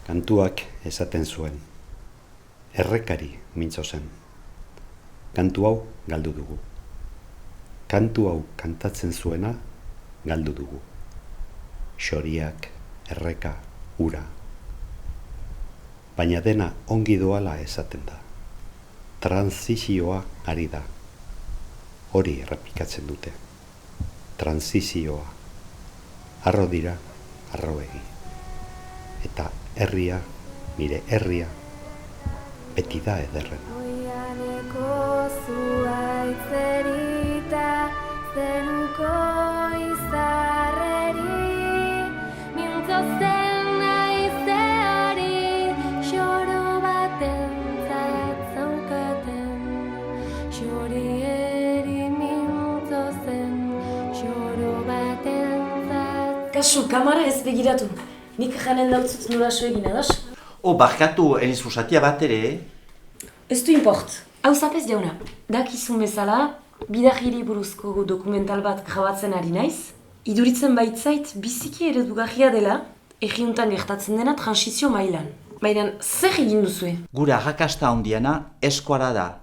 Kantuak esaten zuen, errekari mintzo zen. Kantu hau galdu dugu. Kantu hau kantatzen zuena galdu dugu. Xoriak, erreka, ura. Baina dena ongi doala esaten da. Transizioa ari da. Hori errepikatzen dute. Transizioa. Arro dira, arroegi. Eta herria, nire herria, beti da ederrena. Oianeko zuaitzerita, zeruko izarreri, mintzo zen naizeari, xoro batentzat zaukaten, xorieri mintzo zen, xoro batentzat. Kasu, kamara ez begiratu. Nik janen dautzut nola so egin, ados? Barkatu, Eliz Usatia bat ere, Ez du import. Hau zapez jauna, dakizun bezala, bidajiri buruzko dokumental bat grabatzen ari naiz, iduritzen baitzait biziki eredugarria dela, egiuntan gertatzen dena transizio mailan. Baina, zer egin duzue? gure arrakasta handiena eskuara da.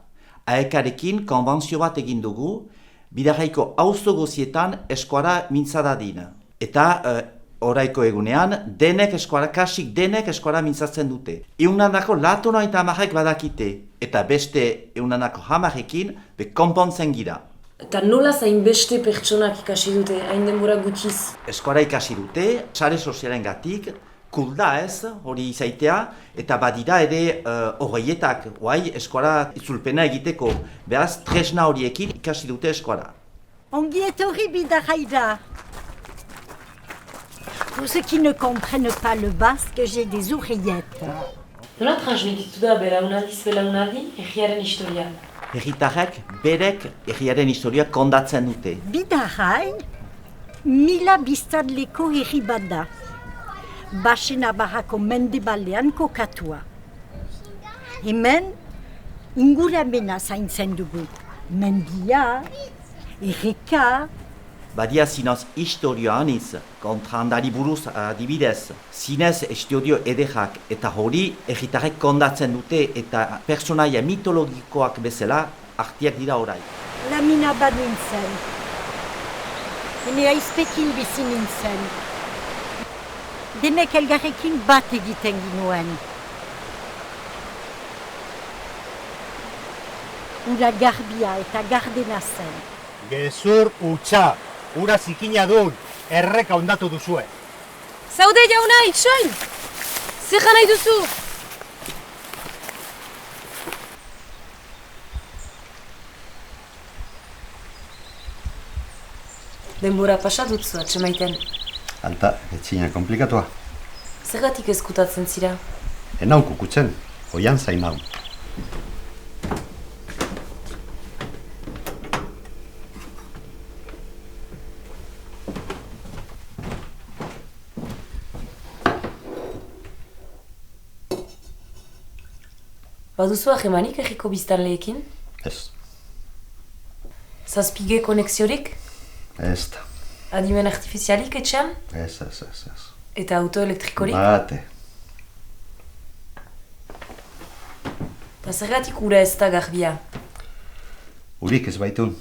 Aekarekin konbantzio bat egin dugu, Bidarraiko auzo guzietan eskuara mintza dadin. Eta oraiko egunean, kasik denek eskuara mintzatzen dute. Eunanako latona eta hamarek badakite, eta beste eunanako hamarekin konpontzen gira. Eta nola zain beste pertsonak ikasi dute, hain denbora gutxiz? Eskuara ikasi dute, sare sozialen gatik, kulda ez, hori izaitea, eta badira ere horreietak, eskuara itzulpena egiteko, beraz, tresna horiekin ikasi dute eskuara. Ongi etorri Bidarraira. Pour ceux qui ne comprennent pas le basque, j'ai des oreillettes. Nola transmititu da belaunaldi egiaren historia? Herritarrek berek herriaren historia kondatzen dute. Bidarrai, mila biztanleko herri bat da. Baxe Navarrako mendebaldean kokatua. Hemen, inguramena zaintzen dugu. Mendia, erreka. Badia zinez historioa aniz, kontrandari buruz adibidez. Zinez historio ederrak eta hori herritarrek kondatzen dute eta personaia mitologikoak bezala artiak dira orai. Lamina bat nintzen. Hene aizpekin bizi nintzen. Denek elgarrekin bat egiten ginuen. Ura garbia eta gardena zen. Gezur utxa, ura zikina dun, erreka ondatu duzue. Zaude jauna, itxoin! Zer nahi duzu? Denbora pasatutzu atxemaiten. Alta, etxina komplikatua. Zergatik ezkutatzen zira? Enau kukutzen, oian zain nau. Baduzu ahemanik egiko biztanleekin? Ez, Zazpige konexiorik? ez da. Adimen artifizialik etxean? Ez. Eta autoelektrikorik? Bate. Eta zergatik ura ez da garbia? Urik ez baitun.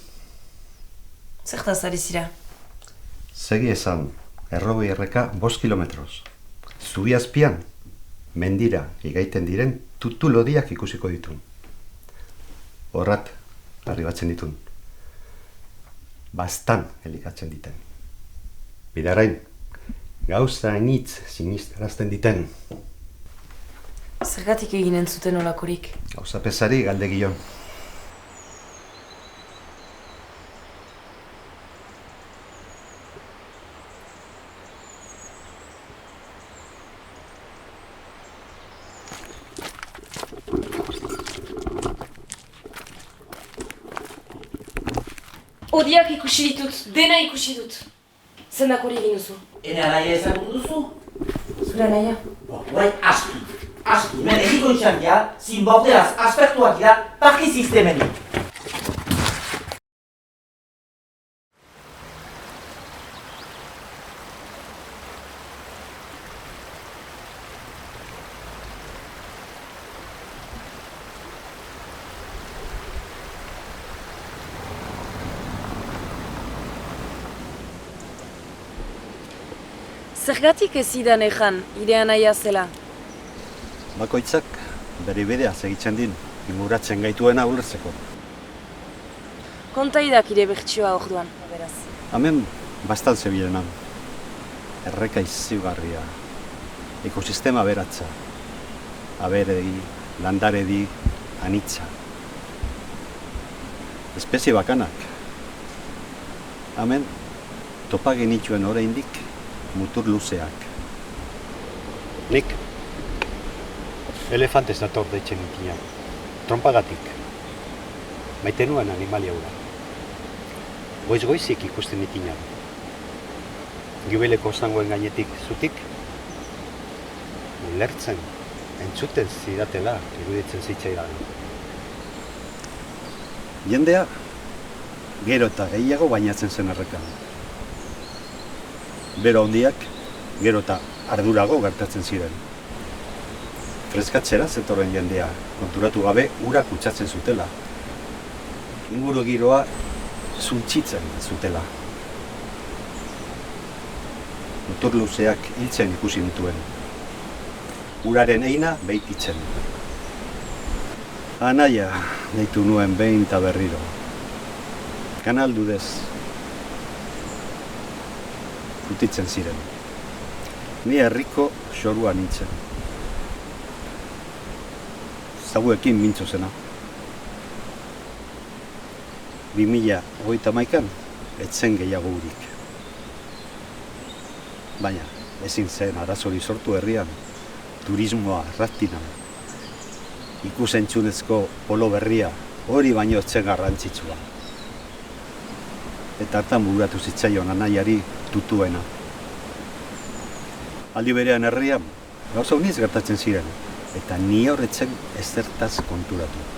Zertaz ari zira? Segi esan, errogei erreka 5 kilometroz. Zubi azpian, mendira igaiten diren tutu lodiak ikusiko ditun. Horrat, arribatzen ditun. Bastan elikatzen diten. Bidarrain, gauza initz sinistarazten diten. Zergatik egin entzuten olakorik? Gauza pesari galdegion. Odiak ikusi ditut, dena ikusi dut. Zendak hori egin duzu? Ene alaia ezagutu duzu? Zura naia? Guai, aski, hemen egiko izan dira, zinbordeaz aspektuak dira, parki sistemenik. Zergatik ez idan ejan, ire anaia zela? Bakoitzak bere bidea segitzen din, inguratzen gaituena ulertzeko. Kontaidak ire bertsioa orduan, beraz. Hemen bastan zebilenan. Erreka izigarria, ekosistema beratza, aberedi, landaredi, anitza. Espezie bakanak. Hemen topa genituen oraindik mutur luzeak. Nik elefantez nator deitzen itinan, trompagatik. Maite nuen animalia hura. Goiz-goizik ikusten itinan. Gibeleko zangoen gainetik zutik, ulertzen, entzuten zidatela iruditzen zitzaidan. Jendea, gero eta gehiago bainatzen zen errekan. Bero handiak, gero eta ardurago gertatzen ziren. Freskatzera zetorren jendea, konturatu gabe ura kutsatzen zutela. Inguru giroa zuntzitzen zutela. Mutur luzeak hiltzen ikusi nituen. Uraren eina beititzen. Anaia deitu nuen behin eta berriro. Kanaldudez. Kutitzen ziren. Ni herriko xorua nintzen. Zaguekin mintzo zena. 2021an etzen gehiago urik. Baina, ezin zen arazori sortu herrian, turismoa erraztinan. Ikusentzunezko polo berria hori baino etzen garrantzitsua. Eta hartan bururatu zitzaion anaiari tutuena. Aldi berean herrian, gauza uniz gertatzen ziren, eta ni horretzen ezertaz konturatu.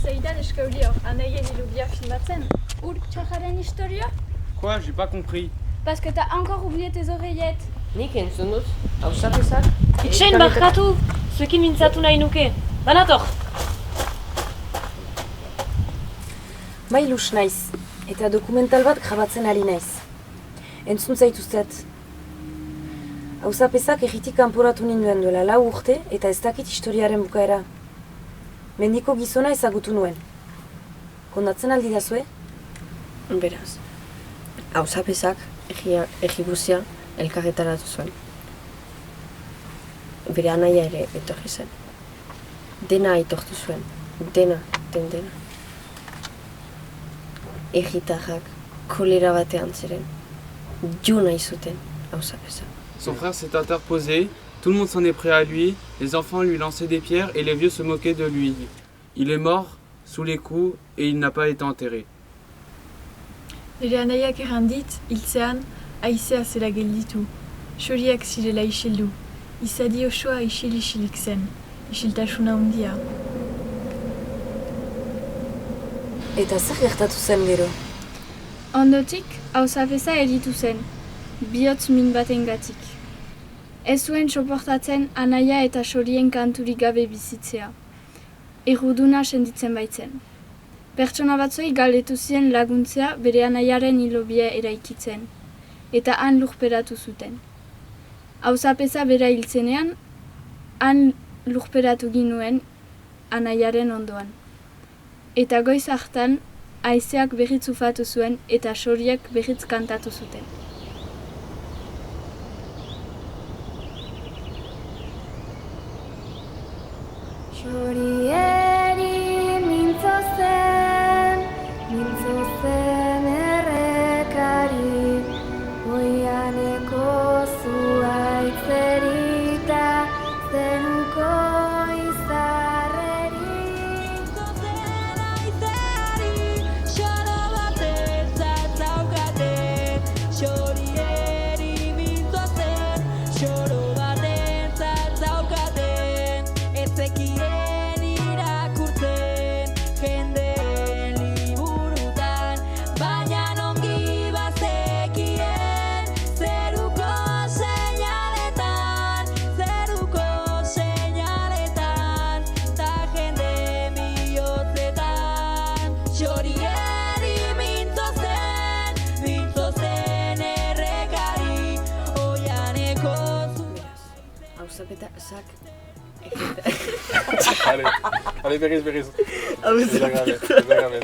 Zeidan eskauli hor, anaien ilubia filmatzen. Ur txajaren historia? Quoi? J'ai pas compris. Parce que t'as encore oublié tes oreillettes. Nik entzun dut, hausapezak. Itxain barkatu, zuekin mintzatu nahi nuke. Banator! Mailus naiz, eta dokumental bat grabatzen ari naiz. Entzun zaituztet. Hausapezak egitik kanporatu ninduen duela 4 urte eta ez dakit historiaren bukaera. Mendiko gizona ezagutu nuen. Kondatzen aldi dazue? Beraz, hausapezak egibuzia elkarretaratu zuen. Bere anaia ere etorri zen. Dena aitortu zuen, dena. Egitarrak kolera batean ziren, jo nahi zuten hausapezak. Son frère s'est interposé, tout le monde s'en est pris à lui, les enfants lui lançaient des pierres et les vieux se moquaient de lui. Il est mort sous les coups et il n'a pas été enterré. Nire anaiak errandit, hiltzean, haizea zela gelditu. Xoriak zirela isildu. Izadi osoa isilik zen. Isiltasuna handia. Eta zer gertatu zen gero? Ondotik, hausapeza eritu zen, bihotz min batengatik. Ez zuen soportatzen anaia eta xorien kanturik gabe bizitzea. Erruduna senditzen baitzen. Pertsona batzuei galdetu zien laguntzea bere anaiaren hilobia eraikitzen, eta han lurperatu zuten. Hausapeza bera hiltzenean, han lurperatu ginuen anaiaren ondoan. Eta goiz hartan, haizeak berriz ufatu zuen eta xoriek berriz kantatu zuten. Xorieri mintzo zen errekari, oianeko zuaitzerita zenuko izarreri. Allez, berriz. Ah, vous C'est aggravé.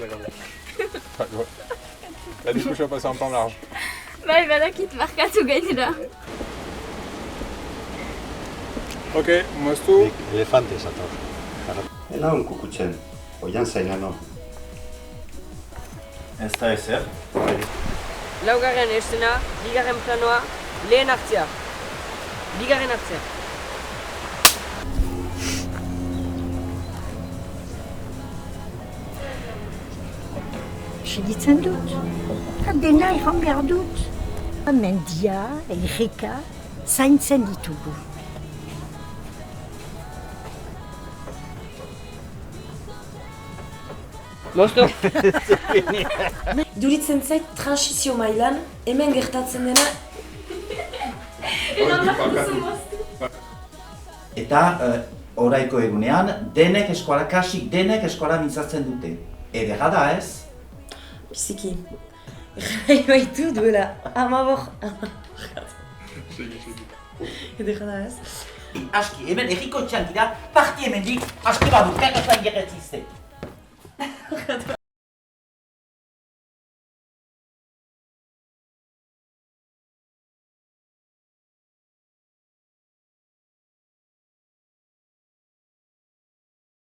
La discussion passe en plan large. Bai, badakit markatu gainera. Ok, moztu. Elefante zator. Ela on kukutzen, oian zainano. Ez da ezer. Laugarren estena, bigarren planoa, lehen hartzea. Bigarren hartzea. Segitzen dut. Dena erran behar dut. Mendia, Erika, zaintzen ditugu. Moztu. Iduritzen zait transizio mailan, hemen gertatzen dena... Eta oraiko egunean, denek eskola, kasik denek eskola mintzatzen dute. Edera da ez? Biziki. Gai baitu duela, amabor. Edera da ez? Aski, hemen erriko txan dira, parti hemendik, aski badu, kakatzen gerretzizte.